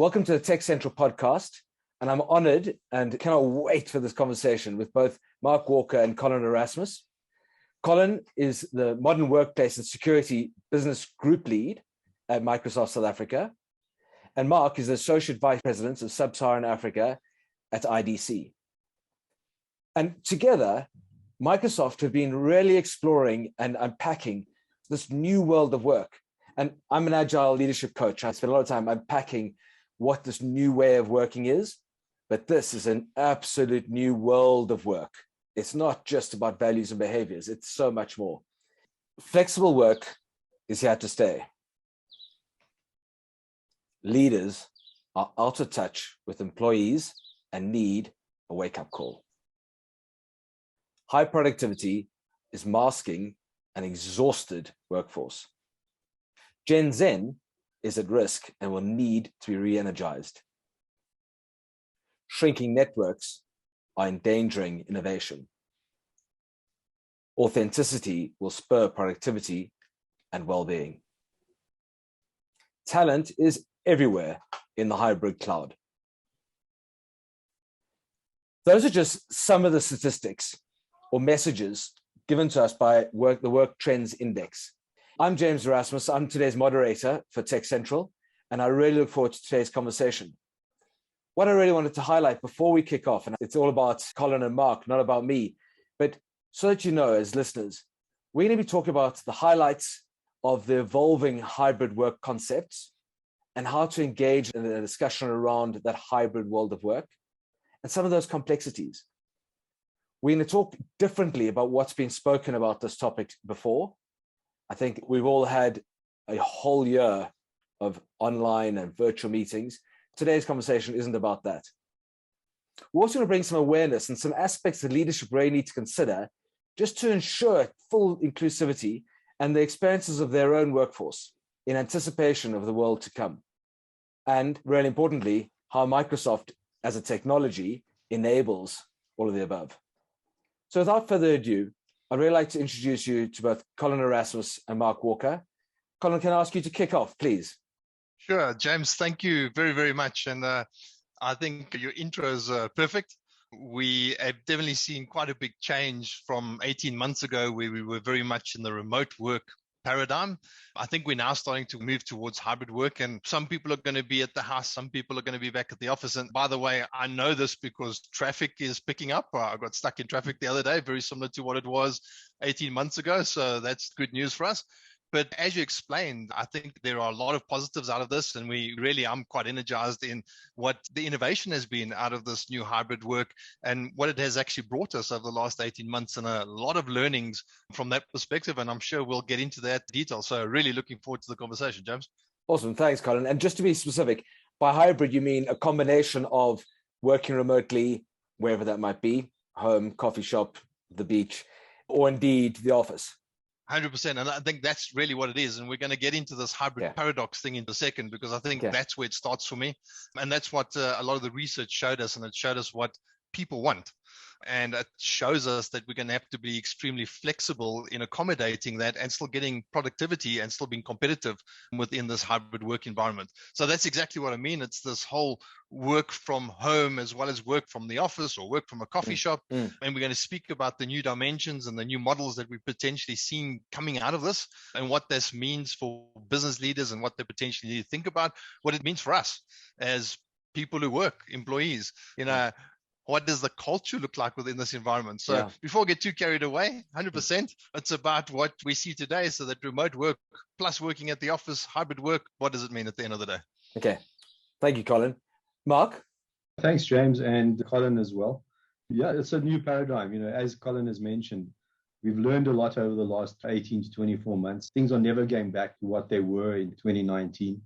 Welcome to the TechCentral podcast, and I'm honored and cannot wait for this conversation with both Mark Walker and Colin Erasmus. Colin is the Modern Workplace and Security Business Group Lead at Microsoft South Africa, and Mark is the Associate Vice President of Sub-Saharan Africa at IDC. And together, Microsoft have been really exploring and unpacking this new world of work. And I'm an agile leadership coach. I spend a lot of time unpacking what this new way of working is, but this is an absolute new world of work. It's not just about values and behaviors, it's so much more. Flexible work is here to stay. Leaders are out of touch with employees and need a wake-up call. High productivity is masking an exhausted workforce. Gen Z is at risk and will need to be re-energized. Shrinking networks are endangering innovation. Authenticity will spur productivity and well-being. Talent is everywhere in the hybrid cloud. Those are just some of the statistics or messages given to us by the Work Trends Index. I'm James Erasmus. I'm today's moderator for TechCentral, and I really look forward to today's conversation. What I really wanted to highlight before we kick off, and it's all about Colin and Mark, not about me, but so that you know as listeners, we're going to be talking about the highlights of the evolving hybrid work concepts and how to engage in a discussion around that hybrid world of work and some of those complexities. We're going to talk differently about what's been spoken about this topic before. I think we've all had a whole year of online and virtual meetings. Today's conversation isn't about that. We're also going to bring some awareness and some aspects that leadership really need to consider just to ensure full inclusivity and the experiences of their own workforce in anticipation of the world to come. And really importantly, how Microsoft as a technology enables all of the above. So without further ado, I'd really like to introduce you to both Colin Erasmus and Mark Walker. Colin, can I ask you to kick off, please? Sure, James, thank you very, very much. And I think your intro is perfect. We have definitely seen quite a big change from 18 months ago, where we were very much in the remote work paradigm. I think we're now starting to move towards hybrid work, and some people are going to be at the house, some people are going to be back at the office. And by the way, I know this because traffic is picking up. I got stuck in traffic the other day, very similar to what it was 18 months ago. So that's good news for us. But as you explained, I think there are a lot of positives out of this, and I'm quite energized in what the innovation has been out of this new hybrid work and what it has actually brought us over the last 18 months, and a lot of learnings from that perspective. And I'm sure we'll get into that detail. So really looking forward to the conversation, James. Awesome. Thanks, Colin. And just to be specific, by hybrid, you mean a combination of working remotely, wherever that might be, home, coffee shop, the beach, or indeed the office? 100%. And I think that's really what it is. And we're going to get into this hybrid paradox thing in a second, because I think that's where it starts for me. And that's what a lot of the research showed us. And it showed us what people want. And it shows us that we're going to have to be extremely flexible in accommodating that and still getting productivity and still being competitive within this hybrid work environment. So that's exactly what I mean. It's this whole work from home as well as work from the office or work from a coffee shop. And we're going to speak about the new dimensions and the new models that we're potentially seeing coming out of this, and what this means for business leaders and what they potentially need to think about, what it means for us as people who work, employees. What does the culture look like within this environment? So before we get too carried away, 100%, it's about what we see today. So that remote work plus working at the office, hybrid work, what does it mean at the end of the day? Okay. Thank you, Colin. Mark? Thanks, James, and Colin as well. Yeah, it's a new paradigm. As Colin has mentioned, we've learned a lot over the last 18 to 24 months. Things are never going back to what they were in 2019.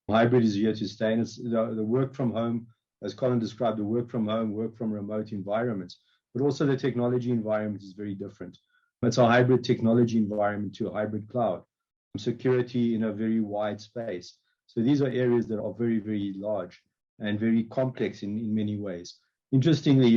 Hybrid is here to stay, and it's the work from home, as Colin described, the work from home, work from remote environments, but also the technology environment is very different. It's a hybrid technology environment to a hybrid cloud, security in a very wide space. So these are areas that are very, very large and very complex in many ways. Interestingly,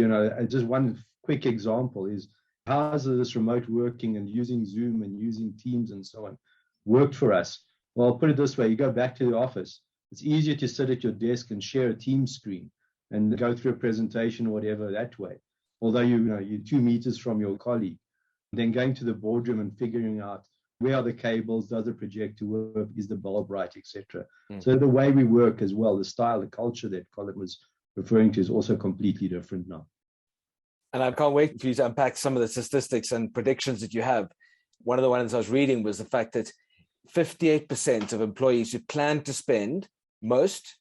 just one quick example is how has this remote working and using Zoom and using Teams and so on worked for us? Well, I'll put it this way. You go back to the office, It's easier to sit at your desk and share a Teams screen and go through a presentation or whatever that way. Although you're 2 meters from your colleague, then going to the boardroom and figuring out where are the cables, does the projector work, is the bulb right, etc. So the way we work as well, the style, the culture that Colin was referring to is also completely different now. And I can't wait for you to unpack some of the statistics and predictions that you have. One of the ones I was reading was the fact that 58% of employees who plan to spend most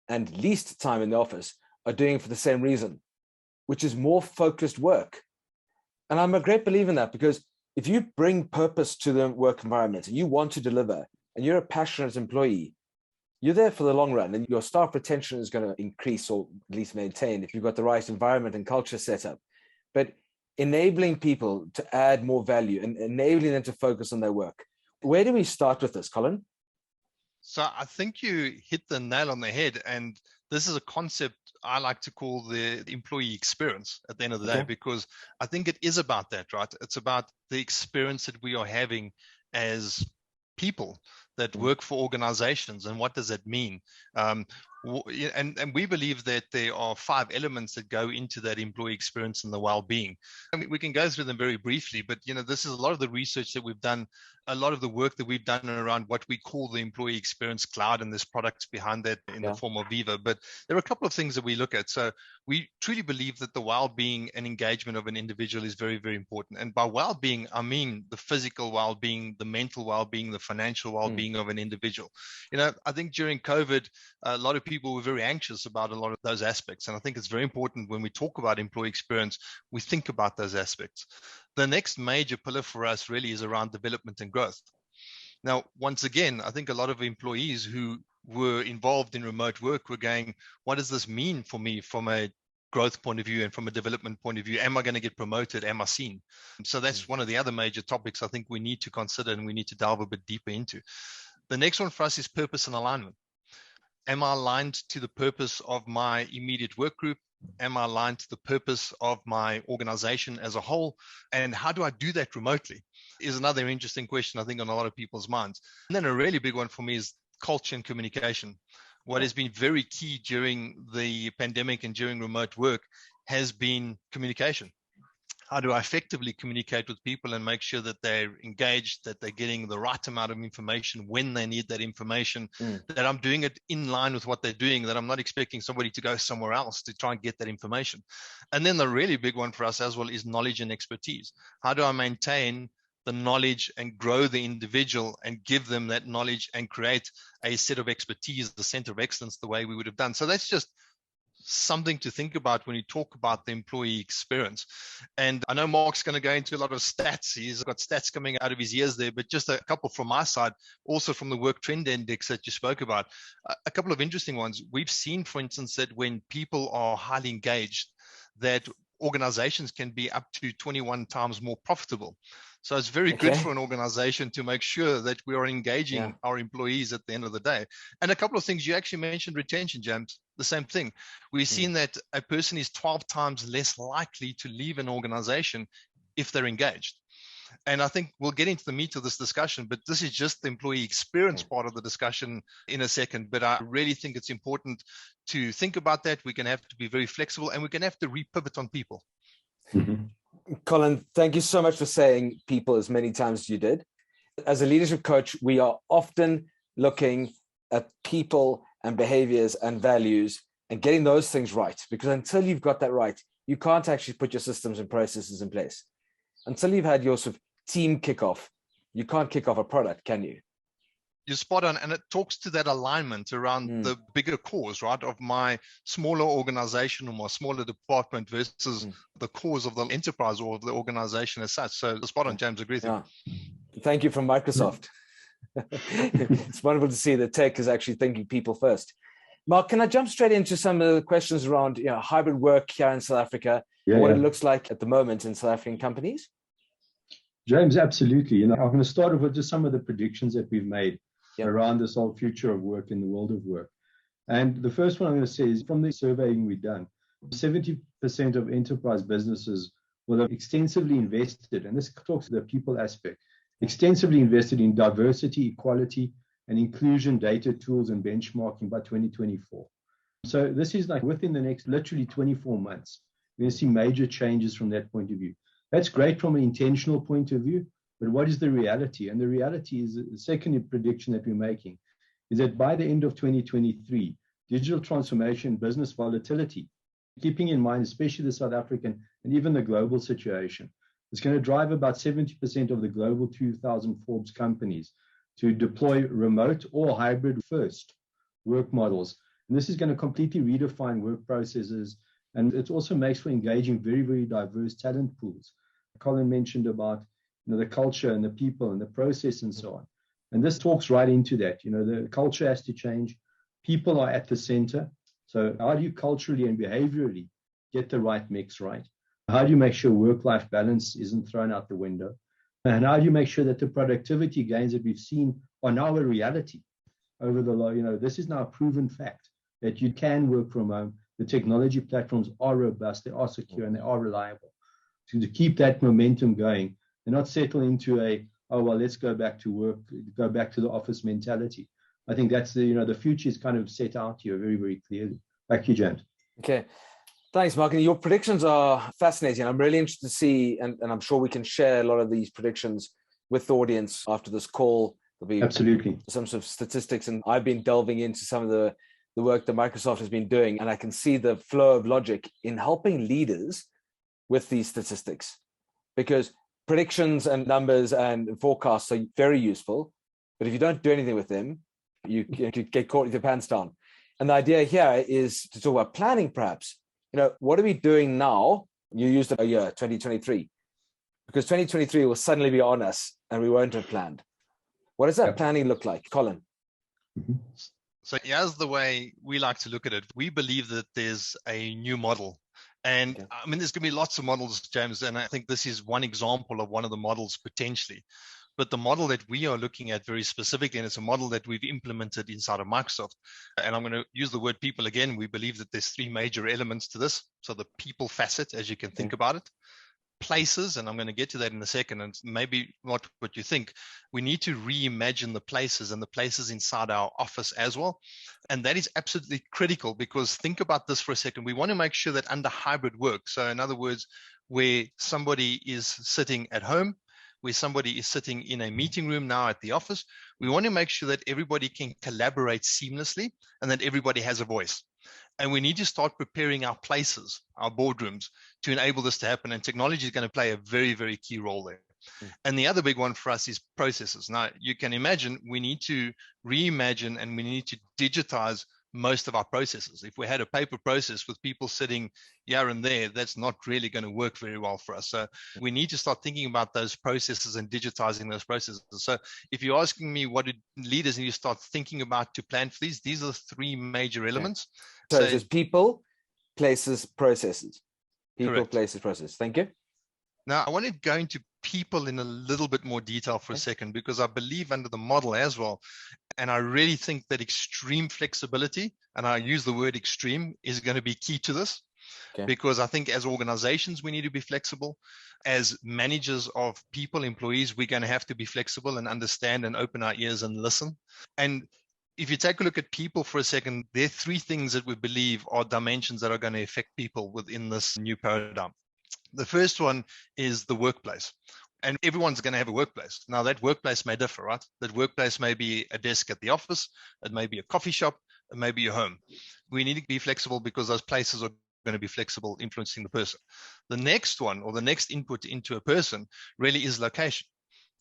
and least time in the office are doing it for the same reason, which is more focused work. And I'm a great believer in that, because if you bring purpose to the work environment and you want to deliver and you're a passionate employee, you're there for the long run, and your staff retention is going to increase, or at least maintain, if you've got the right environment and culture set up. But enabling people to add more value and enabling them to focus on their work. Where do we start with this, Colin? So I think you hit the nail on the head. And this is a concept I like to call the employee experience at the end of the day, because I think it is about that, right? It's about the experience that we are having as people that work for organizations. And what does that mean? And we believe that there are 5 elements that go into that employee experience and the well-being. I mean, we can go through them very briefly, but this is a lot of the research that we've done, a lot of the work that we've done around what we call the employee experience cloud, and there's products behind that in the form of Viva. But there are a couple of things that we look at. So we truly believe that the well-being and engagement of an individual is very, very important. And by well-being, I mean the physical well-being, the mental well-being, the financial well-being of an individual. I think during COVID, a lot of people were very anxious about a lot of those aspects. And I think it's very important when we talk about employee experience, we think about those aspects. The next major pillar for us really is around development and growth. Now, once again, I think a lot of employees who were involved in remote work were going, what does this mean for me from a growth point of view and from a development point of view? Am I going to get promoted? Am I seen? So that's one of the other major topics I think we need to consider and we need to delve a bit deeper into. The next one for us is purpose and alignment. Am I aligned to the purpose of my immediate work group? Am I aligned to the purpose of my organization as a whole? And how do I do that remotely? Is another interesting question, I think, on a lot of people's minds. And then a really big one for me is culture and communication. What has been very key during the pandemic and during remote work has been communication. How do I effectively communicate with people and make sure that they're engaged, that they're getting the right amount of information when they need that information, that I'm doing it in line with what they're doing, that I'm not expecting somebody to go somewhere else to try and get that information. And then the really big one for us as well is knowledge and expertise. How do I maintain the knowledge and grow the individual and give them that knowledge and create a set of expertise, the center of excellence, the way we would have done? So that's just something to think about when you talk about the employee experience. And I know Mark's going to go into a lot of stats. He's got stats coming out of his ears there, but just a couple from my side, also from the work trend index that you spoke about, a couple of interesting ones. We've seen, for instance, that when people are highly engaged, that organizations can be up to 21 times more profitable. So it's very good for an organization to make sure that we are engaging our employees at the end of the day. And a couple of things, you actually mentioned retention, James, the same thing. We've seen that a person is 12 times less likely to leave an organization if they're engaged. And I think we'll get into the meat of this discussion, but this is just the employee experience part of the discussion in a second. But I really think it's important to think about that. We're going to have to be very flexible and we're going to have to repivot on people. Colin, thank you so much for saying people as many times as you did. As a leadership coach, we are often looking at people and behaviors and values and getting those things right, because until you've got that right, you can't actually put your systems and processes in place. Until you've had your sort of team kickoff, you can't kick off a product, can you? You're spot on. And it talks to that alignment around the bigger cause, right, of my smaller organization or my smaller department versus the cause of the enterprise or of the organization as such. So spot on, James, agree with you. Thank you from Microsoft. It's wonderful to see that tech is actually thinking people first. Mark, can I jump straight into some of the questions around hybrid work here in South Africa, what it looks like at the moment in South African companies? James, absolutely. I'm going to start off with just some of the predictions that we've made around this whole future of work in the world of work. And the first one I'm going to say is from the surveying we've done, 70% of enterprise businesses will have extensively invested, and this talks to the people aspect, extensively invested in diversity, equality, and inclusion data tools and benchmarking by 2024. So this is like within the next literally 24 months, we're going to see major changes from that point of view. That's great from an intentional point of view, but what is the reality? And the reality is the second prediction that we're making is that by the end of 2023, digital transformation, business volatility, keeping in mind, especially the South African and even the global situation, is going to drive about 70% of the global 2000 Forbes companies to deploy remote or hybrid first work models. And this is going to completely redefine work processes. And it also makes for engaging very, very diverse talent pools. Colin mentioned about the culture and the people and the process and so on. And this talks right into that. The culture has to change. People are at the center. So how do you culturally and behaviorally get the right mix right? How do you make sure work-life balance isn't thrown out the window? And how do you make sure that the productivity gains that we've seen are now a reality over the this is now a proven fact that you can work from home. The technology platforms are robust, they are secure, and they are reliable. So to keep that momentum going and not settle into let's go back to work, go back to the office mentality. I think that's the future is kind of set out here very, very clearly. Back to you, James. Okay. Thanks, Mark. And your predictions are fascinating. I'm really interested to see, and I'm sure we can share a lot of these predictions with the audience after this call. There'll be absolutely some sort of statistics, and I've been delving into some of the work that Microsoft has been doing, and I can see the flow of logic in helping leaders with these statistics, because predictions and numbers and forecasts are very useful, but if you don't do anything with them, you get caught with your pants down. And the idea here is to talk about planning, perhaps. What are we doing now? You used a year, 2023, because 2023 will suddenly be on us and we won't have planned. What does that planning look like, Colin? So here's the way we like to look at it. We believe that there's a new model. And I mean, there's going to be lots of models, James, and I think this is one example of one of the models potentially. But the model that we are looking at very specifically, and it's a model that we've implemented inside of Microsoft, and I'm going to use the word people again. We believe that there's three major elements to this. So the people facet, as you can think about it, places, and I'm going to get to that in a second, and maybe not what you think. We need to reimagine the places and the places inside our office as well. And that is absolutely critical, because think about this for a second. We want to make sure that under hybrid work, so in other words, where somebody is sitting at home, where somebody is sitting in a meeting room now at the office, we want to make sure that everybody can collaborate seamlessly and that everybody has a voice. And we need to start preparing our places, our boardrooms, to enable this to happen. And technology is going to play a very, very key role there. And the other big one for us is processes. Now, you can imagine we need to reimagine and we need to digitize most of our processes. If we had a paper process with people sitting here and there, that's not really going to work very well for us. So we need to start thinking about those processes and digitizing those processes. So if you're asking me what do leaders need to start thinking about to plan for these are the three major elements. So it's people, places, processes. People, correct. Places, processes. Thank you. Now, I want to go into people in a little bit more detail for a second, because I believe under the model as well, and I really think that extreme flexibility, and I use the word extreme, is going to be key to this. Because I think as organizations, we need to be flexible. As managers of people, employees, we're going to have to be flexible and understand and open our ears and listen. And if you take a look at people for a second, there are three things that we believe are dimensions that are going to affect people within this new paradigm. The first one is the workplace. And everyone's going to have a workplace. Now, that workplace may differ, right? That workplace may be a desk at the office. It may be a coffee shop. It may be your home. We need to be flexible because those places are going to be flexible, influencing the person. The next one, or the next input into a person, really is location.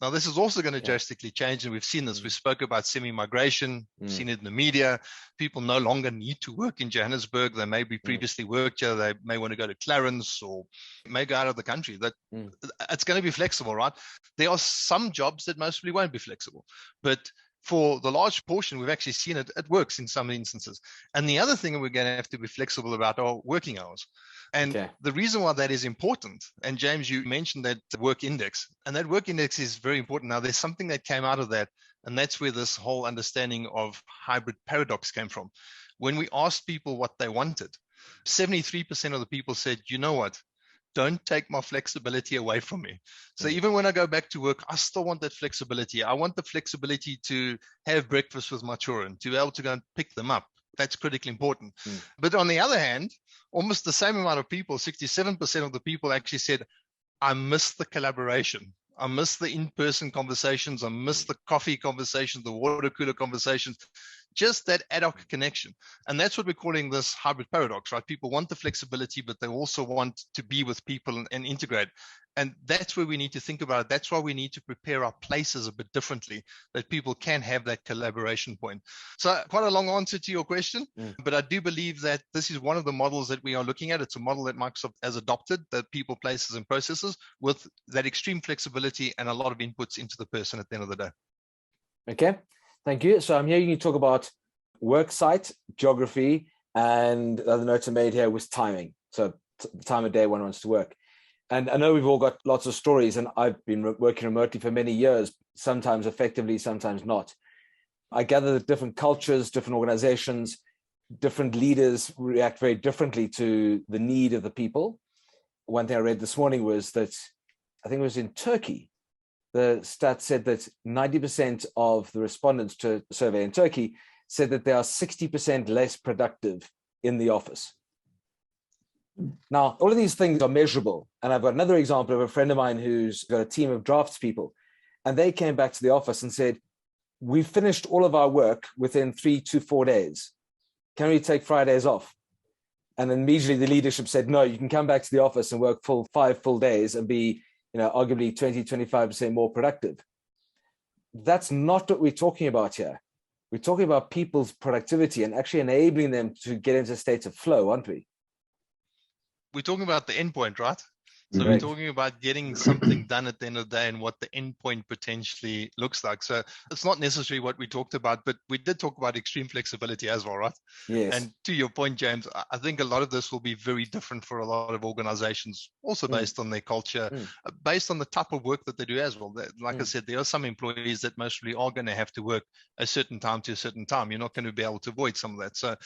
Now, this is also going to drastically change, and we've seen this. We spoke about semi-migration. We've seen it in the media. People no longer need to work in Johannesburg. They may be previously worked here. They may want to go to Clarence or may go out of the country. It's going to be flexible, right? There are some jobs that mostly won't be flexible, but for the large portion, we've actually seen it works in some instances. And the other thing we're going to have to be flexible about are working hours. And the reason why that is important, and James, you mentioned that work index, and that work index is very important. Now, there's something that came out of that, and that's where this whole understanding of hybrid paradox came from. When we asked people what they wanted, 73% of the people said, you know what, don't take my flexibility away from me. So even when I go back to work, I still want that flexibility. I want the flexibility to have breakfast with my children, to be able to go and pick them up. That's critically important. But on the other hand, almost the same amount of people, 67% of the people actually said, I miss the collaboration. I miss the in-person conversations. I miss the coffee conversations, the water cooler conversations, just that ad hoc connection. And that's what we're calling this hybrid paradox, right? People want the flexibility, but they also want to be with people and integrate. And that's where we need to think about it. That's why we need to prepare our places a bit differently, that people can have that collaboration point. So quite a long answer to your question, but I do believe that this is one of the models that we are looking at. It's a model that Microsoft has adopted, that people, places, and processes, with that extreme flexibility and a lot of inputs into the person at the end of the day. Okay, thank you. So I'm hearing you talk about work site, geography, and the other notes I made here was timing. So the time of day one wants to work. And I know we've all got lots of stories, and I've been working remotely for many years, sometimes effectively, sometimes not. I gather that different cultures, different organizations, different leaders react very differently to the need of the people. One thing I read this morning was that, I think it was in Turkey, the stat said that 90% of the respondents to a survey in Turkey said that they are 60% less productive in the office. Now, all of these things are measurable. And I've got another example of a friend of mine who's got a team of draftspeople. And they came back to the office and said, we finished all of our work within 3 to 4 days. Can we take Fridays off? And then immediately the leadership said, no, you can come back to the office and work 5 full days and be, arguably 20, 25% more productive. That's not what we're talking about here. We're talking about people's productivity and actually enabling them to get into states of flow, aren't we? We're talking about the endpoint, right? So we're talking about getting something done at the end of the day and what the endpoint potentially looks like. So it's not necessarily what we talked about, but we did talk about extreme flexibility as well, right? Yes. And to your point, James, I think a lot of this will be very different for a lot of organizations, also based on their culture, based on the type of work that they do as well. Like I said, there are some employees that mostly are going to have to work a certain time to a certain time. You're not going to be able to avoid some of that. So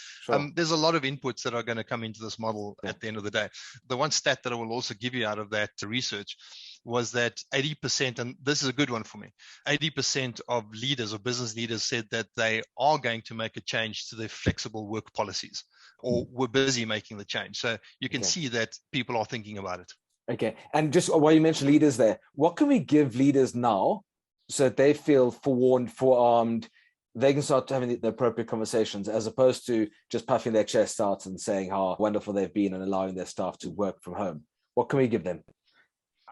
there's a lot of inputs that are going to come into this model at the end of the day. The one stat that I will also give you out of that research was that 80%, and this is a good one for me, 80% of leaders or business leaders said that they are going to make a change to their flexible work policies, or were busy making the change. So you can see that people are thinking about it. Okay. And just while you mentioned leaders there, what can we give leaders now so that they feel forewarned, forearmed, they can start having the appropriate conversations, as opposed to just puffing their chest out and saying how wonderful they've been and allowing their staff to work from home? What can we give them?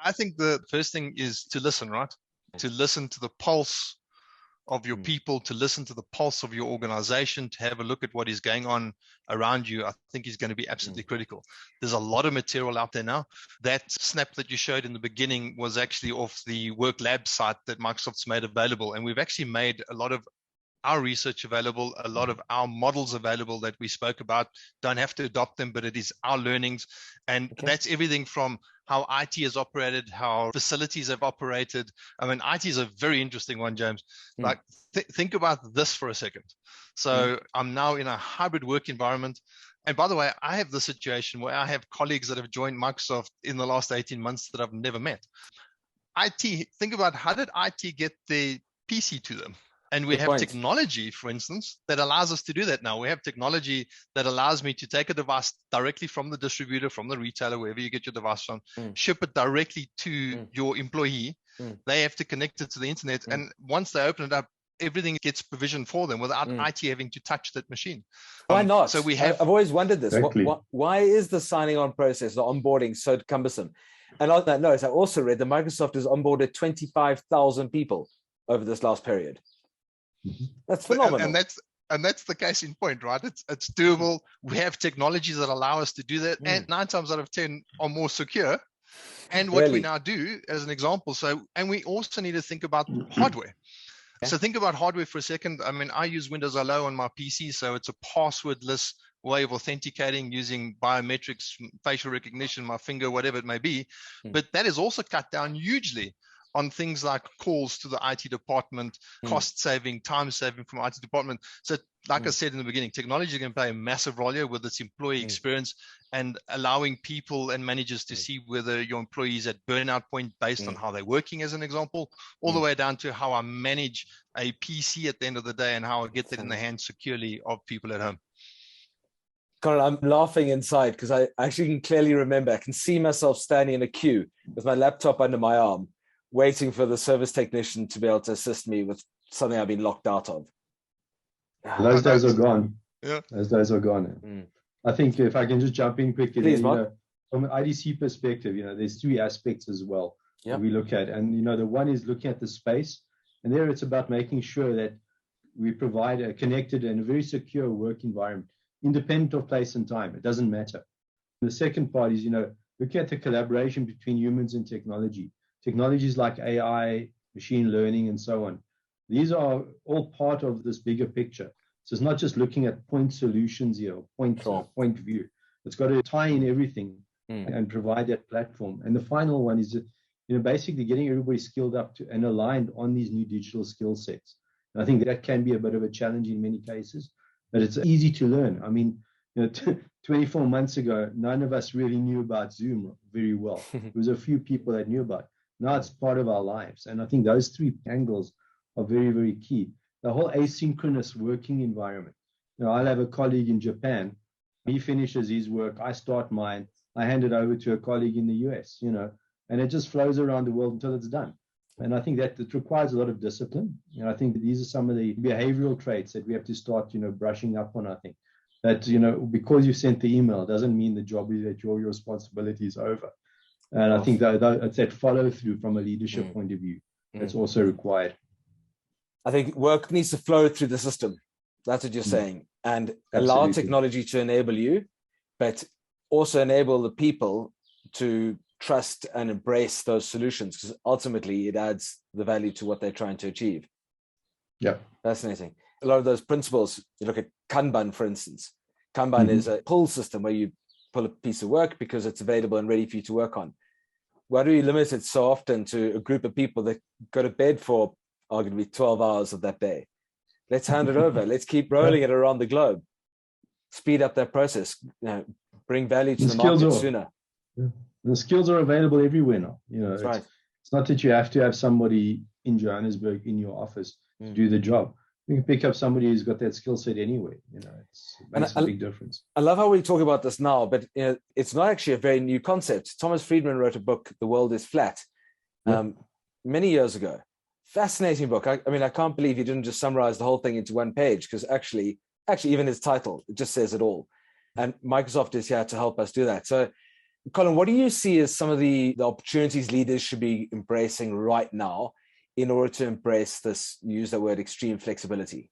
I think the first thing is to listen, right? To listen to the pulse of your people, to listen to the pulse of your organization, to have a look at what is going on around you, I think is going to be absolutely critical. There's a lot of material out there now. That snap that you showed in the beginning was actually off the Work Lab site that Microsoft's made available. And we've actually made a lot of our research available, a lot of our models available that we spoke about. Don't have to adopt them, but it is our learnings. And that's everything from how IT has operated, how facilities have operated. I mean, IT is a very interesting one, James. Like, think about this for a second. So I'm now in a hybrid work environment. And by the way, I have the situation where I have colleagues that have joined Microsoft in the last 18 months that I've never met. IT, think about, how did IT get the PC to them? And we have technology, for instance, that allows us to do that now. We have technology that allows me to take a device directly from the distributor, from the retailer, wherever you get your device from, ship it directly to your employee. They have to connect it to the internet. And once they open it up, everything gets provisioned for them without IT having to touch that machine. Why not? So we have. I've always wondered this. Exactly. Why is the signing on process, the onboarding, so cumbersome? And on that note, I also read that Microsoft has onboarded 25,000 people over this last period. That's phenomenal. And that's the case in point, right? It's doable. We have technologies that allow us to do that, and 9 times out of 10 are more secure. And what we now do, as an example, and we also need to think about hardware. So think about hardware for a second. I mean, I use Windows Hello on my PC, so it's a passwordless way of authenticating using biometrics, facial recognition, my finger, whatever it may be. But that is also cut down hugely on things like calls to the IT department, cost saving, time saving from IT department. So like I said in the beginning, technology can play a massive role here with its employee experience and allowing people and managers to see whether your employee is at burnout point based on how they're working, as an example, all the way down to how I manage a PC at the end of the day and how I get that in the hands securely of people at home. Colin, I'm laughing inside because I actually can clearly remember, I can see myself standing in a queue with my laptop under my arm, waiting for the service technician to be able to assist me with something I've been locked out of. Those days are gone. Yeah. Those days are gone. I think if I can just jump in quickly, please, from an IDC perspective, there's three aspects as well that we look at. And, the one is looking at the space. And there it's about making sure that we provide a connected and a very secure work environment, independent of place and time. It doesn't matter. The second part is, looking at the collaboration between humans and technology. Technologies like AI, machine learning, and so on. These are all part of this bigger picture. So it's not just looking at point solutions here, point view. It's got to tie in everything and provide that platform. And the final one is, basically getting everybody skilled up to and aligned on these new digital skill sets. And I think that can be a bit of a challenge in many cases, but it's easy to learn. I mean, 24 months ago, none of us really knew about Zoom very well. There was a few people that knew about it. Now it's part of our lives. And I think those three angles are very, very key. The whole asynchronous working environment. I'll have a colleague in Japan. He finishes his work. I start mine. I hand it over to a colleague in the US, and it just flows around the world until it's done. And I think that it requires a lot of discipline. I think these are some of the behavioral traits that we have to start, brushing up on. I think that, because you sent the email doesn't mean the job is that your responsibility is over. And I think that it's that follow through from a leadership point of view that's also required. I think work needs to flow through the system. That's what you're saying. And allow technology to enable you, but also enable the people to trust and embrace those solutions, because ultimately it adds the value to what they're trying to achieve. Yeah. Fascinating. A lot of those principles, you look at Kanban, for instance. Kanban is a pull system where you pull a piece of work because it's available and ready for you to work on. Why do we limit it so often to a group of people that go to bed for arguably 12 hours of that day? Let's hand it over. Let's keep rolling it around the globe. Speed up that process. Bring value to the market sooner. Yeah. The skills are available everywhere now. That's right. It's not that you have to have somebody in Johannesburg in your office to do the job. You can pick up somebody who's got that skill set anyway. It makes a big difference. I love how we talk about this now, but it's not actually a very new concept. Thomas Friedman wrote a book, The World is Flat, many years ago. Fascinating book. I mean, I can't believe he didn't just summarize the whole thing into one page, because actually even his title, it just says it all. And Microsoft is here to help us do that. So, Colin, what do you see as some of the opportunities leaders should be embracing right now in order to embrace this, use that word, extreme flexibility?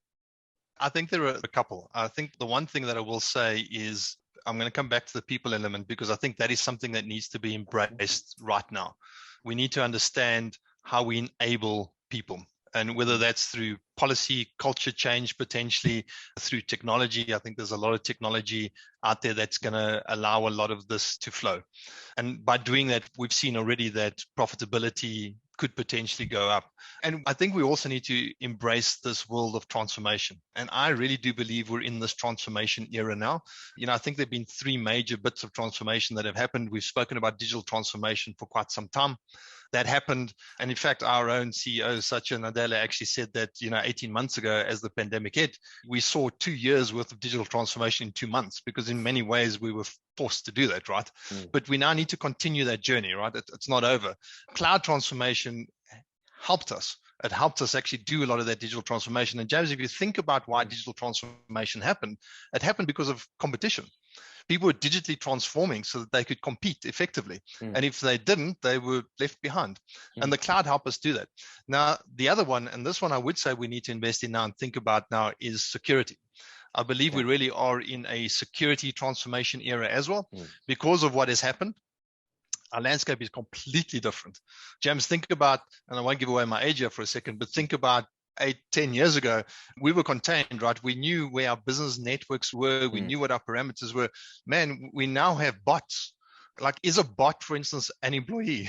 I think there are a couple. I think the one thing that I will say is I'm going to come back to the people element, because I think that is something that needs to be embraced right now. We need to understand how we enable people, and whether that's through policy, culture change, potentially through technology. I think there's a lot of technology out there that's going to allow a lot of this to flow. And by doing that, we've seen already that profitability could potentially go up. And I think we also need to embrace this world of transformation. And I really do believe we're in this transformation era now. I think there've been three major bits of transformation that have happened. We've spoken about digital transformation for quite some time. That happened. And in fact, our own CEO, Satya Nadella, actually said that, 18 months ago, as the pandemic hit, we saw 2 years worth of digital transformation in 2 months, because in many ways we were forced to do that, right? But we now need to continue that journey, right? It's not over. Cloud transformation helped us. It helped us actually do a lot of that digital transformation. And James, if you think about why digital transformation happened, it happened because of competition. People were digitally transforming so that they could compete effectively. And if they didn't, they were left behind. And the cloud helped us do that. Now, the other one, and this one I would say we need to invest in now and think about now, is security. I believe we really are in a security transformation era as well, because of what has happened. Our landscape is completely different. James, think about, and I won't give away my age here for a second, but think about 8-10 years ago, we were contained, right? We knew where our business networks were. We knew what our parameters were. Man, we now have bots Like, is a bot, for instance, an employee?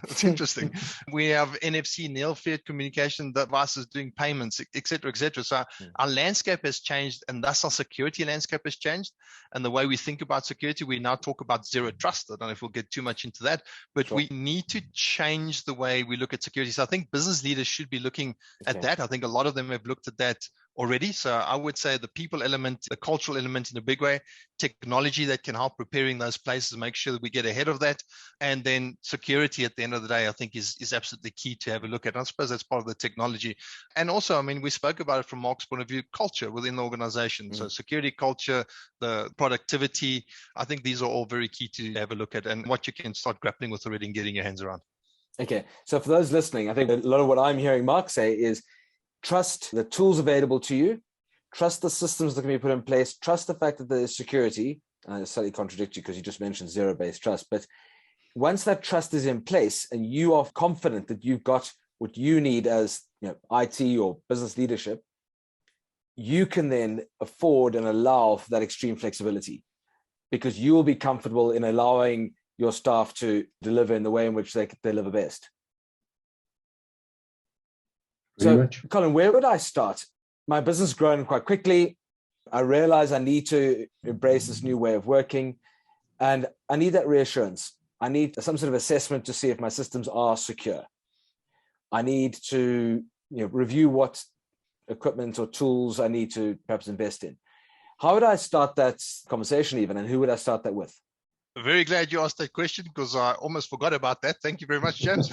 It's interesting. We have NFC, near-field communication devices doing payments, et cetera, et cetera. So our landscape has changed, and thus our security landscape has changed. And the way we think about security, we now talk about zero trust. I don't know if we'll get too much into that, but we need to change the way we look at security. So I think business leaders should be looking at that. I think a lot of them have looked at that already. So I would say the people element, the cultural element in a big way, technology that can help preparing those places, make sure that we get ahead of that. And then security at the end of the day, I think is absolutely key to have a look at. And I suppose that's part of the technology. And also, I mean, we spoke about it from Mark's point of view, culture within the organization. So security culture, the productivity, I think these are all very key to have a look at and what you can start grappling with already and getting your hands around. Okay. So for those listening, I think a lot of what I'm hearing Mark say is trust the tools available to you, trust the systems that can be put in place, trust the fact that there is security. And I slightly contradict you because you just mentioned zero-based trust. But once that trust is in place and you are confident that you've got what you need as IT or business leadership, you can then afford and allow for that extreme flexibility because you will be comfortable in allowing your staff to deliver in the way in which they deliver best. So, Colin, where would I start? My business is growing quite quickly. I realize I need to embrace this new way of working, and I need that reassurance. I need some sort of assessment to see if my systems are secure. I need to review what equipment or tools I need to perhaps invest in. How would I start that conversation even, and who would I start that with? Very glad you asked that question because I almost forgot about that. Thank you very much, James.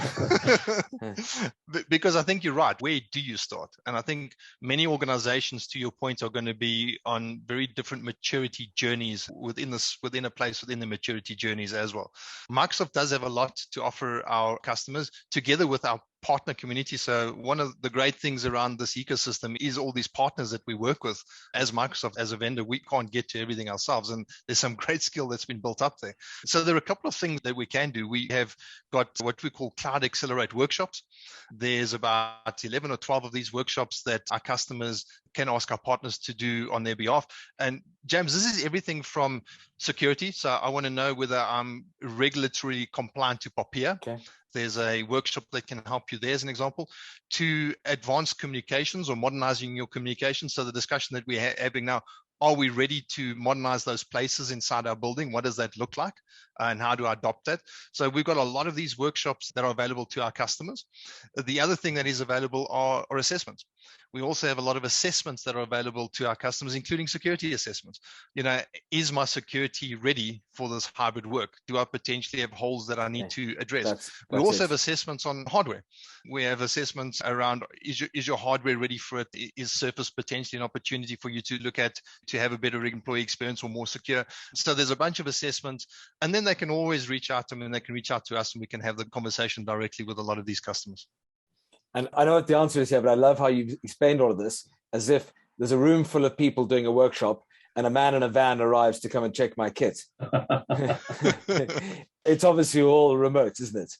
Because I think you're right. Where do you start? And I think many organizations, to your point, are going to be on very different maturity journeys within the maturity journeys as well. Microsoft does have a lot to offer our customers together with our partner community. So one of the great things around this ecosystem is all these partners that we work with as Microsoft, as a vendor. We can't get to everything ourselves, and there's some great skill that's been built up there. So there are a couple of things that we can do. We have got what we call Cloud Accelerate workshops. There's about 11 or 12 of these workshops that our customers can ask our partners to do on their behalf. And James, this is everything from security. So I want to know whether I'm regulatory compliant to POPIA. Okay. There's a workshop that can help you there as an example, to advanced communications or modernizing your communications. So the discussion that we're having now, are we ready to modernize those places inside our building? What does that look like? And how do I adopt that? So we've got a lot of these workshops that are available to our customers. The other thing that is available are assessments. We also have a lot of assessments that are available to our customers, including security assessments. Is my security ready for this hybrid work? Do I potentially have holes that I need to address? We also have assessments on hardware. We have assessments around, is your hardware ready for it? Is Surface potentially an opportunity for you to look at to have a better employee experience or more secure? So there's a bunch of assessments, and then they can always reach out to me and they can reach out to us and we can have the conversation directly with a lot of these customers. And I know what the answer is here, but I love how you explained all of this as if there's a room full of people doing a workshop and a man in a van arrives to come and check my kit. It's obviously all remote, isn't it?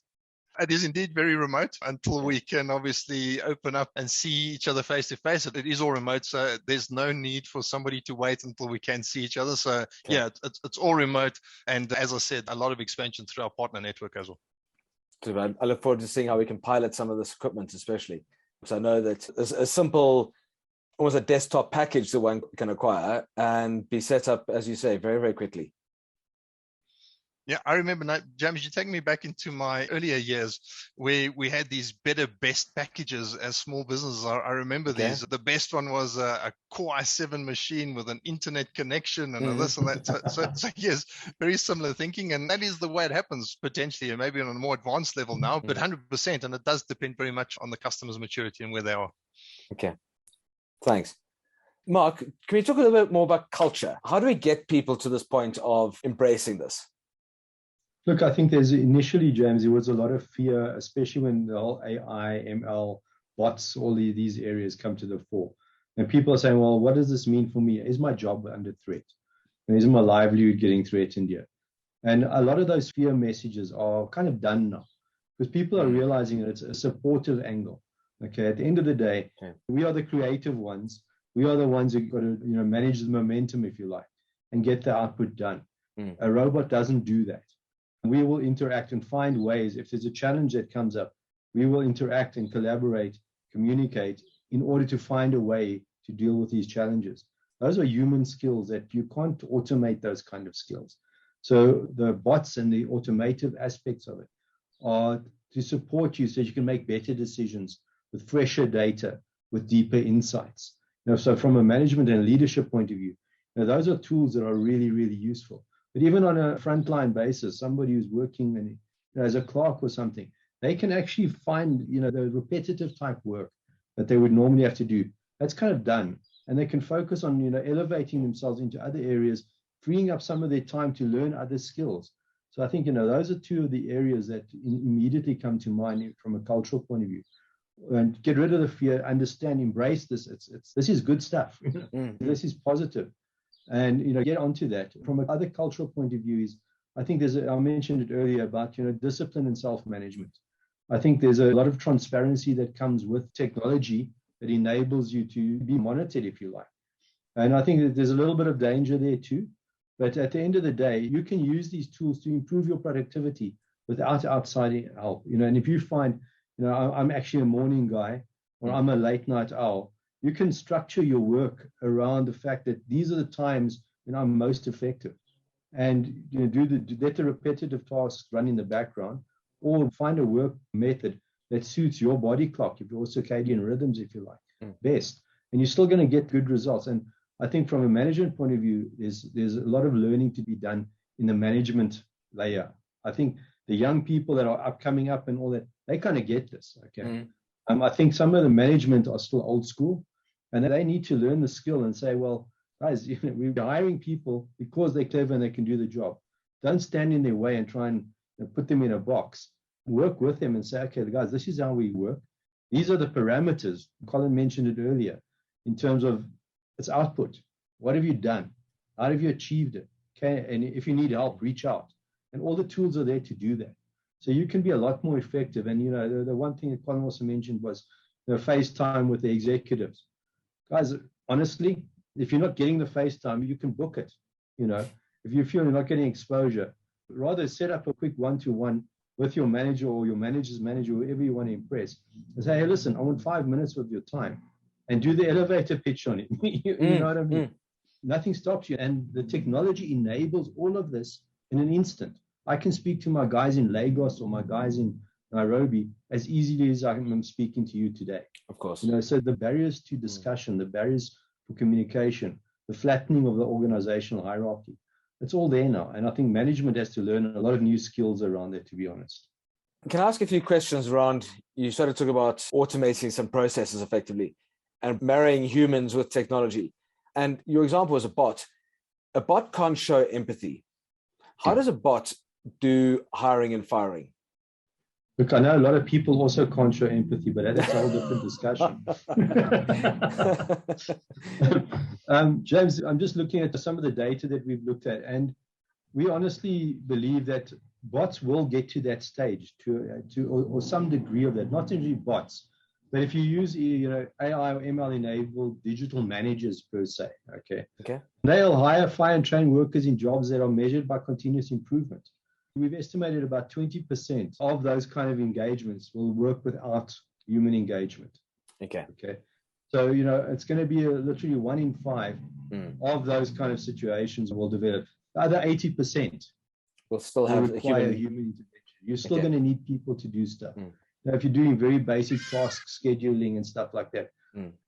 It is indeed very remote until we can obviously open up and see each other face to face. It is all remote, so there's no need for somebody to wait until we can see each other. So yeah, it's all remote. And as I said, a lot of expansion through our partner network as well. I look forward to seeing how we can pilot some of this equipment, especially because I know that there's a simple, almost a desktop package that one can acquire and be set up, as you say, very, very quickly. Yeah, I remember now, James, you take me back into my earlier years where we had these better, best packages as small businesses. I remember these. The best one was a Core i7 machine with an internet connection and this and that. So yes, very similar thinking. And that is the way it happens potentially, and maybe on a more advanced level now, but 100%. And it does depend very much on the customer's maturity and where they are. Okay, thanks. Mark, can we talk a little bit more about culture? How do we get people to this point of embracing this? Look, I think there's initially, James, there was a lot of fear, especially when the whole AI, ML, bots, all these areas come to the fore. And people are saying, well, what does this mean for me? Is my job under threat? And is my livelihood getting threatened here? And a lot of those fear messages are kind of done now because people are realizing that it's a supportive angle. Okay, at the end of the day, we are the creative ones. We are the ones who got to manage the momentum, if you like, and get the output done. A robot doesn't do that. We will interact and find ways. If there's a challenge that comes up, we will interact and collaborate, communicate in order to find a way to deal with these challenges. Those are human skills that you can't automate, those kind of skills. So the bots and the automative aspects of it are to support you so that you can make better decisions with fresher data, with deeper insights. So from a management and leadership point of view, those are tools that are really, really useful. But even on a frontline basis, somebody who's working as a clerk or something, they can actually find, the repetitive type work that they would normally have to do. That's kind of done. And they can focus on, elevating themselves into other areas, freeing up some of their time to learn other skills. So I think, those are two of the areas that immediately come to mind from a cultural point of view. And get rid of the fear, understand, embrace this. This is good stuff. This is positive. And, get onto that. From another cultural point of view is, I think I mentioned it earlier about, discipline and self-management. I think there's a lot of transparency that comes with technology that enables you to be monitored, if you like. And I think that there's a little bit of danger there too. But at the end of the day, you can use these tools to improve your productivity without outside help. And if you find, I'm actually a morning guy or I'm a late night owl, you can structure your work around the fact that these are the times when I'm most effective. And let the repetitive tasks run in the background, or find a work method that suits your body clock, your circadian rhythms, if you like, best. And you're still going to get good results. And I think from a management point of view, there's a lot of learning to be done in the management layer. I think the young people that are coming up and all that, they kind of get this. Okay. I think some of the management are still old school, and they need to learn the skill and say, well, guys, we're hiring people because they're clever and they can do the job. Don't stand in their way and try and put them in a box. Work with them and say, okay, guys, this is how we work. These are the parameters. Colin mentioned it earlier in terms of its output. What have you done? How have you achieved it? Okay, and if you need help, reach out. And all the tools are there to do that. So you can be a lot more effective. And, the one thing that Colin also mentioned was FaceTime with the executives. Guys, honestly, if you're not getting the FaceTime, you can book it. If you feel you're not getting exposure, rather set up a quick one-to-one with your manager or your manager's manager, whoever you want to impress, and say, hey, listen, I want 5 minutes of your time, and do the elevator pitch on it. You know what I mean? Nothing stops you. And the technology enables all of this in an instant. I can speak to my guys in Lagos or my guys in Nairobi as easily as I'm speaking to you today. Of course. So the barriers to discussion, the barriers for communication, the flattening of the organizational hierarchy, it's all there now. And I think management has to learn a lot of new skills around it, to be honest. Can I ask a few questions around, you started to talk about automating some processes effectively and marrying humans with technology. And your example was a bot. A bot can't show empathy. How does a bot do hiring and firing? Look, I know a lot of people also can't show empathy, but that's a whole different discussion. James, I'm just looking at some of the data that we've looked at, and we honestly believe that bots will get to that stage or some degree of that. Not only bots, but if you use AI or ML enabled digital managers per se, okay, they'll hire, fire, and train workers in jobs that are measured by continuous improvement. We've estimated about 20% of those kind of engagements will work without human engagement. Okay. So, it's going to be literally 1 in 5 of those kind of situations will develop. The other 80% will still have require human intervention. You're still going to need people to do stuff. Now, if you're doing very basic task scheduling and stuff like that,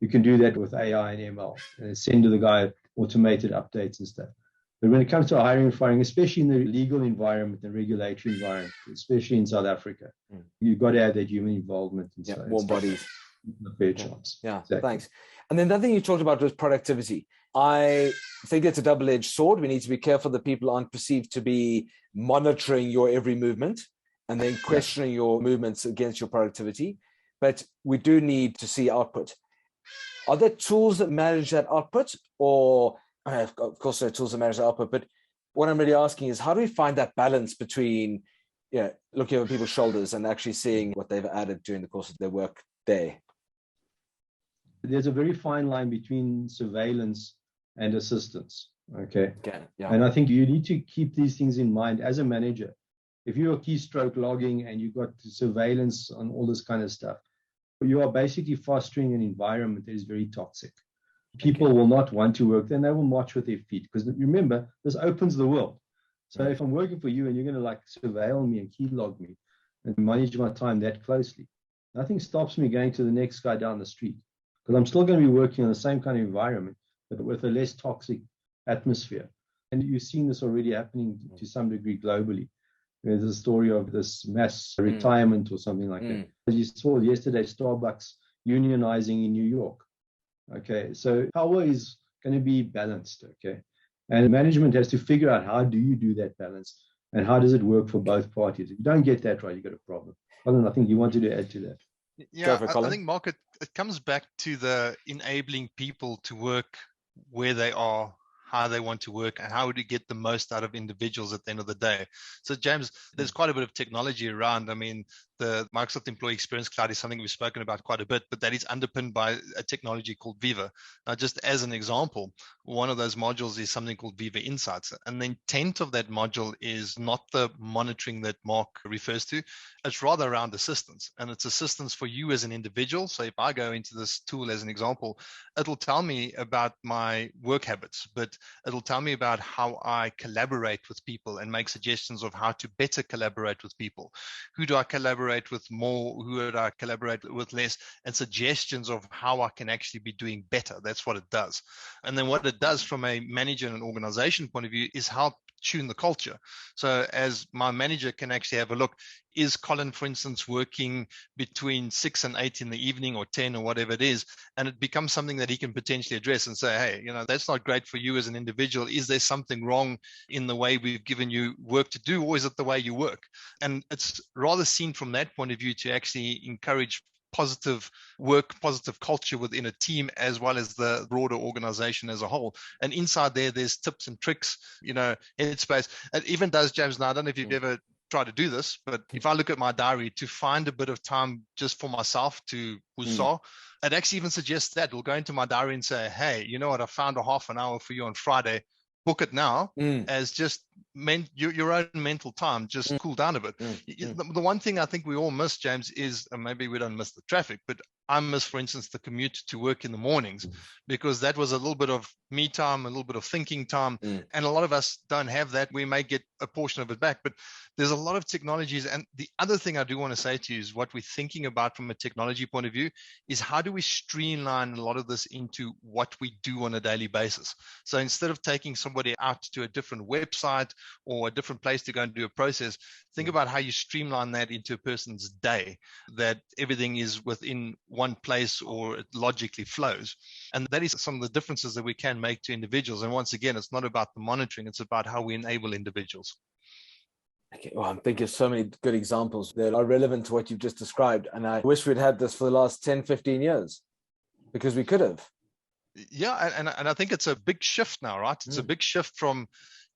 you can do that with AI and ML and send to the guy automated updates and stuff. But when it comes to hiring and firing, especially in the legal environment and regulatory environment, especially in South Africa, you've got to have that human involvement. And warm bodies. A fair chance. Yeah, exactly. Thanks. And then the other thing you talked about was productivity. I think it's a double-edged sword. We need to be careful that people aren't perceived to be monitoring your every movement and then questioning your movements against your productivity. But we do need to see output. Are there tools that manage that output? Or, of course, there are tools that manage the output. But what I'm really asking is, how do we find that balance between looking over people's shoulders and actually seeing what they've added during the course of their work day? There's a very fine line between surveillance and assistance. Okay. Yeah. And I think you need to keep these things in mind as a manager. if you're keystroke logging and you've got surveillance on all this kind of stuff, you are basically fostering an environment that is very toxic. People will not want to work, then they will march with their feet. Because remember, this opens the world. So if I'm working for you and you're going to like surveil me and key log me and manage my time that closely, nothing stops me going to the next guy down the street, because I'm still going to be working in the same kind of environment, but with a less toxic atmosphere. And you've seen this already happening to some degree globally. There's a story of this mass retirement or something like that. As you saw yesterday, Starbucks unionizing in New York. Okay, so power is going to be balanced. Okay, and management has to figure out how do you do that balance and how does it work for both parties. If you don't get that right, you got a problem. Colin, I think you wanted to add to that. Yeah, I think, Mark, it comes back to the enabling people to work where they are, how they want to work, and how to get the most out of individuals at the end of the day. So, James, there's quite a bit of technology around. I mean, the Microsoft Employee Experience Cloud is something we've spoken about quite a bit, but that is underpinned by a technology called Viva. Now, just as an example, one of those modules is something called Viva Insights. And the intent of that module is not the monitoring that Mark refers to. It's rather around assistance. And it's assistance for you as an individual. So if I go into this tool as an example, it'll tell me about my work habits, but it'll tell me about how I collaborate with people and make suggestions of how to better collaborate with people. Who do I collaborate with more? Who would I collaborate with less? And suggestions of how I can actually be doing better. That's what it does. And then what it does from a manager and an organization point of view is help tune the culture. So as my manager can actually have a look, is Colin, for instance, working between 6 and 8 in the evening or 10 or whatever it is, and it becomes something that he can potentially address and say, hey, that's not great for you as an individual. Is there something wrong in the way we've given you work to do, or is it the way you work? And it's rather seen from that point of view to actually encourage positive work, positive culture within a team, as well as the broader organization as a whole. And inside there's tips and tricks, headspace. It even does, James, now I don't know if you've ever tried to do this, but if I look at my diary to find a bit of time just for myself to woosah, it actually even suggests that. It'll go into my diary and say, hey, you know what, I found a half an hour for you on Friday. Book it now as just your own mental time, just cool down a bit. The one thing I think we all miss, James, is, and maybe we don't miss the traffic, but I miss, for instance, the commute to work in the mornings, because that was a little bit of me time, a little bit of thinking time. And a lot of us don't have that. We may get a portion of it back, but there's a lot of technologies. And the other thing I do want to say to you is what we're thinking about from a technology point of view is how do we streamline a lot of this into what we do on a daily basis? So instead of taking somebody out to a different website or a different place to go and do a process, think about how you streamline that into a person's day, that everything is within one place or it logically flows. And that is some of the differences that we can make to individuals. And once again, it's not about the monitoring, it's about how we enable individuals. Okay, well, I'm thinking of so many good examples that are relevant to what you've just described. And I wish we'd had this for the last 10, 15 years, because we could have. Yeah, and I think it's a big shift now, right? It's a big shift from,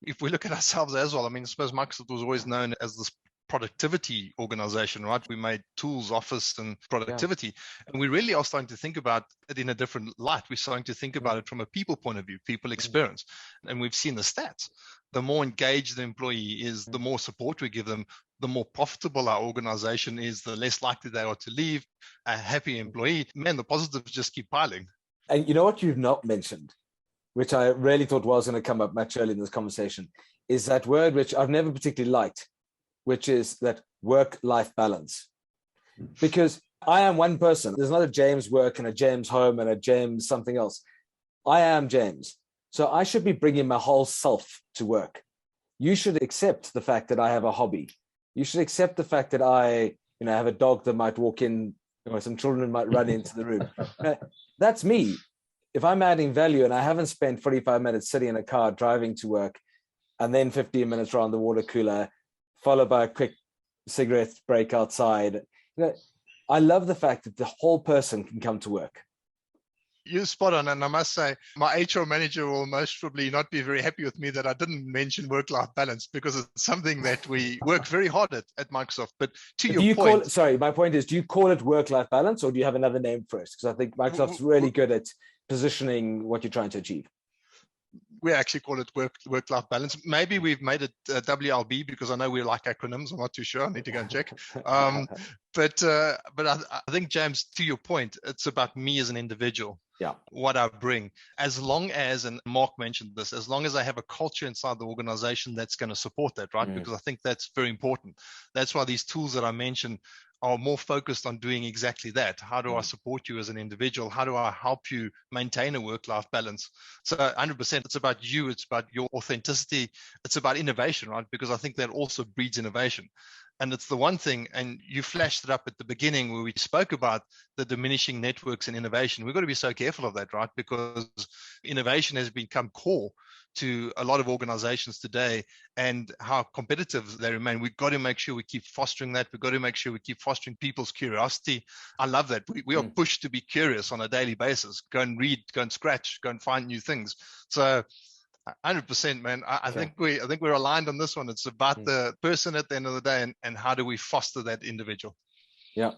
if we look at ourselves as well, I mean, I suppose Microsoft was always known as this productivity organization, right? We made tools, office, and productivity. And we really are starting to think about it in a different light. We're starting to think about it from a people point of view, people experience. And we've seen the stats. The more engaged the employee is, the more support we give them, the more profitable our organization is, the less likely they are to leave. A happy employee, man, the positives just keep piling. And you know what you've not mentioned, which I really thought was going to come up much earlier in this conversation, is that word which I've never particularly liked, which is that work-life balance. Because I am one person. There's not a James work and a James home and a James something else. I am James. So I should be bringing my whole self to work. You should accept the fact that I have a hobby. You should accept the fact that I have a dog that might walk in, or some children might run into the room. That's me. If I'm adding value and I haven't spent 45 minutes sitting in a car driving to work and then 15 minutes around the water cooler, followed by a quick cigarette break outside. I love the fact that the whole person can come to work. You're spot on. And I must say, my HR manager will most probably not be very happy with me that I didn't mention work-life balance, because it's something that we work very hard at Microsoft. But to your point... my point is, do you call it work-life balance, or do you have another name for it? Because I think Microsoft's really good at positioning what you're trying to achieve. We actually call it work-life balance. Maybe we've made it WLB because I know we like acronyms. I'm not too sure. I need to go and check. But I think, James, to your point, it's about me as an individual. Yeah. What I bring. As long as, and Mark mentioned this, as long as I have a culture inside the organization that's going to support that, right? Because I think that's very important. That's why these tools that I mentioned are more focused on doing exactly that. How do I support you as an individual? How do I help you maintain a work-life balance? So 100%, it's about you. It's about your authenticity. It's about innovation, right? Because I think that also breeds innovation. And it's the one thing, and you flashed it up at the beginning where we spoke about the diminishing networks and innovation. We've got to be so careful of that, right? Because innovation has become core to a lot of organizations today and how competitive they remain. We've got to make sure we keep fostering that. We've got to make sure we keep fostering people's curiosity. I love that. We are pushed to be curious on a daily basis. Go and read, go and scratch, go and find new things. So 100%, man. I think we're aligned on this one. It's about the person at the end of the day and how do we foster that individual. Yeah.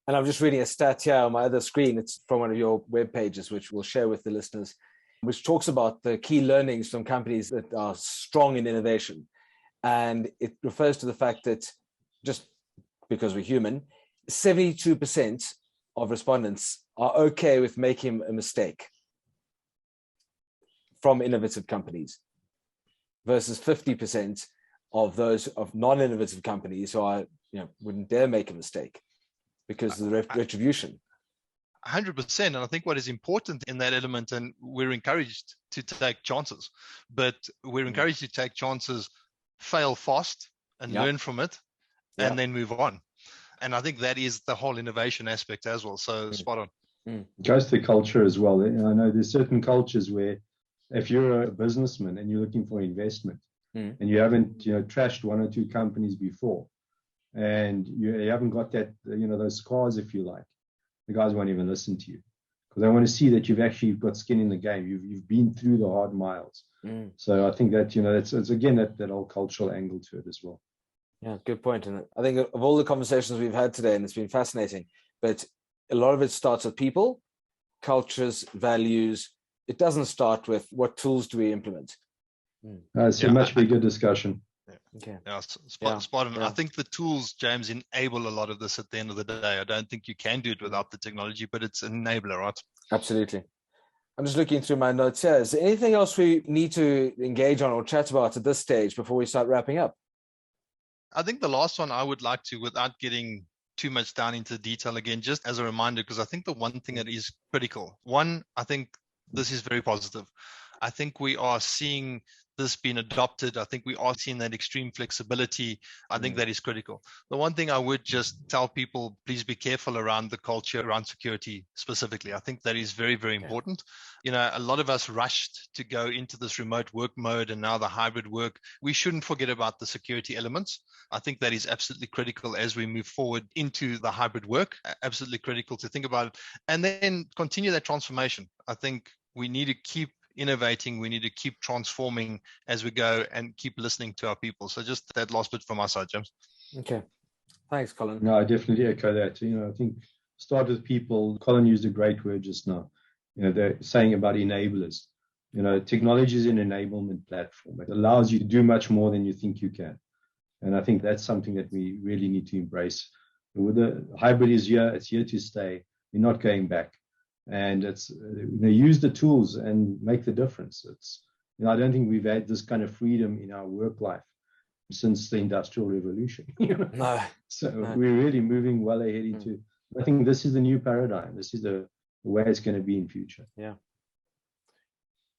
And I'm just reading a stat here on my other screen. It's from one of your web pages, which we'll share with the listeners, which talks about the key learnings from companies that are strong in innovation. And it refers to the fact that, just because we're human, 72% of respondents are okay with making a mistake from innovative companies versus 50% of those of non-innovative companies who are, wouldn't dare make a mistake because of the retribution. 100%. And I think what is important in that element, and we're encouraged to take chances, but we're encouraged to take chances, fail fast and learn from it, and then move on. And I think that is the whole innovation aspect as well. So spot on. It goes to culture as well. I know there's certain cultures where if you're a businessman and you're looking for investment and you haven't, trashed one or two companies before, and you haven't got that, those scars, if you like, the guys won't even listen to you because they want to see that you've actually got skin in the game. You've been through the hard miles. So I think that, it's again, that whole cultural angle to it as well. Yeah, good point. And I think of all the conversations we've had today, and it's been fascinating, but a lot of it starts with people, cultures, values. It doesn't start with what tools do we implement. It's a much bigger discussion. Okay. Yeah, spot on. Yeah. I think the tools, James, enable a lot of this at the end of the day. I don't think you can do it without the technology, but it's an enabler, right? Absolutely. I'm just looking through my notes here. Is there anything else we need to engage on or chat about at this stage before we start wrapping up? I think the last one I would like to, without getting too much down into detail again, just as a reminder, because I think the one thing that is critical, I think this is very positive. I think we are seeing this being adopted. I think we are seeing that extreme flexibility. I think that is critical. The one thing I would just tell people, please be careful around the culture, around security specifically. I think that is very, very important. A lot of us rushed to go into this remote work mode and now the hybrid work. We shouldn't forget about the security elements. I think that is absolutely critical as we move forward into the hybrid work. Absolutely critical to think about it and then continue that transformation. I think we need to keep innovating. We need to keep transforming as we go and keep listening to our people. So just that last bit from my side, James. Okay. Thanks, Colin. No, I definitely echo that. I think start with people. Colin used a great word just now. They're saying about enablers. Technology is an enablement platform. It allows you to do much more than you think you can. And I think that's something that we really need to embrace. With the hybrid is here, it's here to stay. We're not going back. And it's use the tools and make the difference. It's I don't think we've had this kind of freedom in our work life since the Industrial Revolution. No. So we're really moving well ahead into. I think this is the new paradigm. This is the way it's going to be in future. Yeah.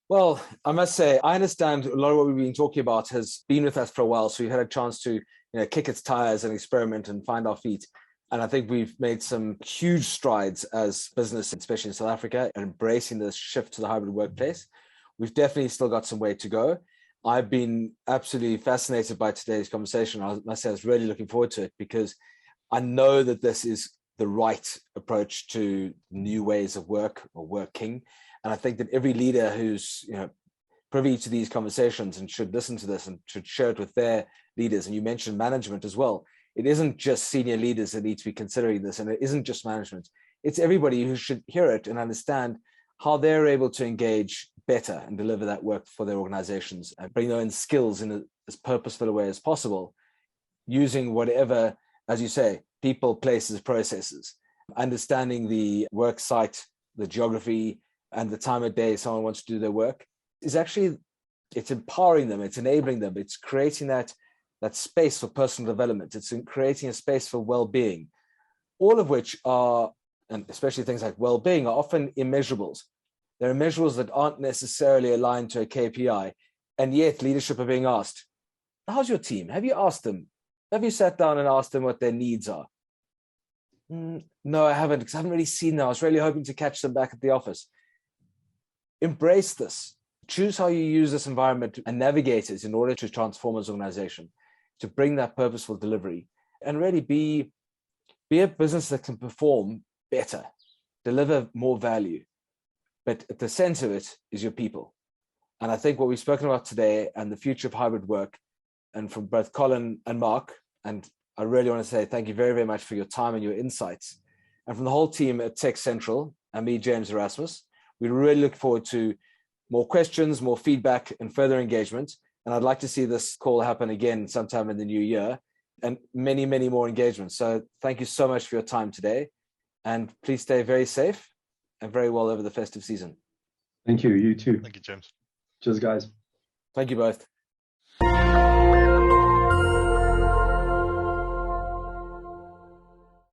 Well, I must say, I understand a lot of what we've been talking about has been with us for a while. So we've had a chance to kick its tires and experiment and find our feet. And I think we've made some huge strides as business, especially in South Africa, embracing this shift to the hybrid workplace. We've definitely still got some way to go. I've been absolutely fascinated by today's conversation. I must say I was really looking forward to it because I know that this is the right approach to new ways of work or working. And I think that every leader who's privy to these conversations and should listen to this and should share it with their leaders. And you mentioned management as well. It isn't just senior leaders that need to be considering this, and it isn't just management. It's everybody who should hear it and understand how they're able to engage better and deliver that work for their organizations and bring their own skills in as purposeful a way as possible, using whatever, as you say, people, places, processes, understanding the work site, the geography, and the time of day someone wants to do their work, is actually, it's empowering them, it's enabling them, it's creating that space for personal development, it's creating a space for well-being, all of which are, and especially things like well-being, are often immeasurables. They're immeasurables that aren't necessarily aligned to a KPI, and yet leadership are being asked, how's your team? Have you asked them? Have you sat down and asked them what their needs are? No, I haven't, because I haven't really seen them. I was really hoping to catch them back at the office. Embrace this. Choose how you use this environment and navigate it in order to transform as an organization, to bring that purposeful delivery, and really be a business that can perform better, deliver more value. But at the center of it is your people. And I think what we've spoken about today and the future of hybrid work, and from both Colin and Mark, and I really want to say thank you very, very much for your time and your insights. And from the whole team at TechCentral and me, James Erasmus, we really look forward to more questions, more feedback, and further engagement. And I'd like to see this call happen again sometime in the new year, and many, many more engagements. So thank you so much for your time today. And please stay very safe and very well over the festive season. Thank you. You too. Thank you, James. Cheers, guys. Thank you both.